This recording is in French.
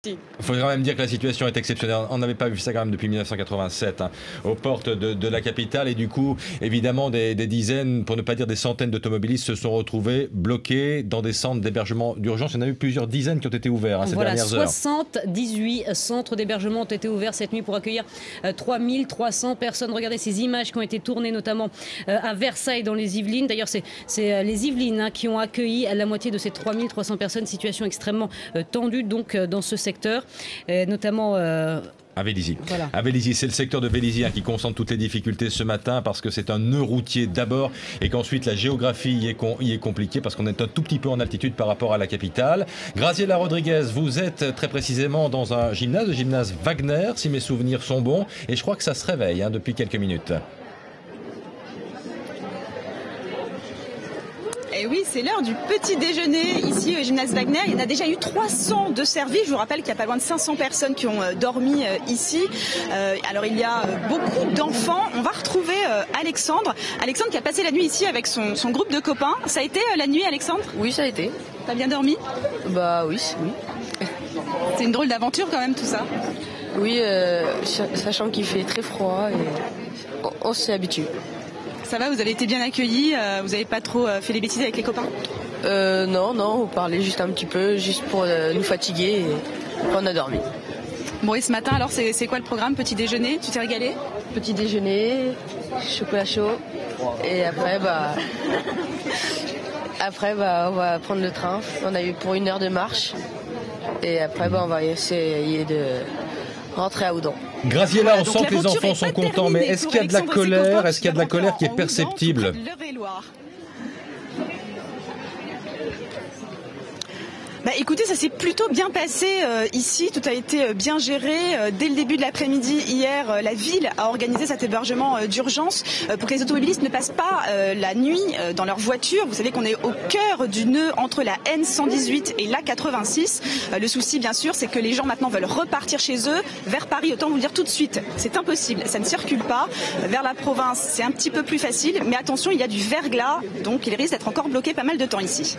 Il faut quand même dire que la situation est exceptionnelle. On n'avait pas vu ça quand même depuis 1987 aux portes de la capitale. Et du coup, évidemment, des dizaines, pour ne pas dire des centaines d'automobilistes se sont retrouvés bloqués dans des centres d'hébergement d'urgence. Il y en a eu plusieurs dizaines qui ont été ouverts ces dernières heures. 78 centres d'hébergement ont été ouverts cette nuit pour accueillir 3300 personnes. Regardez ces images qui ont été tournées notamment à Versailles dans les Yvelines. D'ailleurs, c'est les Yvelines qui ont accueilli la moitié de ces 3300 personnes. Situation extrêmement tendue donc dans ce secteur. Notamment à Vélizy. Voilà. À Vélizy, c'est le secteur de Vélizy qui concentre toutes les difficultés ce matin parce que c'est un nœud routier d'abord et qu'ensuite la géographie y est compliquée parce qu'on est un tout petit peu en altitude par rapport à la capitale. Graziella Rodriguez, vous êtes très précisément dans un gymnase, le gymnase Wagner, si mes souvenirs sont bons, et je crois que ça se réveille depuis quelques minutes. Et oui, c'est l'heure du petit déjeuner ici au gymnase Wagner. Il y en a déjà eu 300 de servis. Je vous rappelle qu'il y a pas loin de 500 personnes qui ont dormi ici. Alors il y a beaucoup d'enfants. On va retrouver Alexandre. Alexandre qui a passé la nuit ici avec son groupe de copains. Ça a été la nuit, Alexandre? Oui, ça a été. T'as bien dormi? Bah oui. C'est une drôle d'aventure quand même tout ça. Oui, sachant qu'il fait très froid et on s'y habitue. Ça va, vous avez été bien accueillis, vous n'avez pas trop fait les bêtises avec les copains? Non, on parlait juste un petit peu, juste pour nous fatiguer et on a dormi. Bon, et ce matin alors c'est quoi le programme? Petit déjeuner, tu t'es régalé? Petit déjeuner, chocolat chaud et après on va prendre le train. On a eu pour 1 heure de marche et après on va essayer de rentrer à Oudon. Graziella, on sent que les enfants sont contents, mais est-ce qu'il y a de la colère? Est-ce qu'il y a de la colère qui est perceptible? Bah écoutez, ça s'est plutôt bien passé ici, tout a été bien géré. Dès le début de l'après-midi hier, la ville a organisé cet hébergement d'urgence pour que les automobilistes ne passent pas la nuit dans leur voiture. Vous savez qu'on est au cœur du nœud entre la N118 et l'A86. Le souci, bien sûr, c'est que les gens maintenant veulent repartir chez eux vers Paris. Autant vous le dire tout de suite, c'est impossible, ça ne circule pas. Vers la province, c'est un petit peu plus facile, mais attention, il y a du verglas, donc il risque d'être encore bloqué pas mal de temps ici.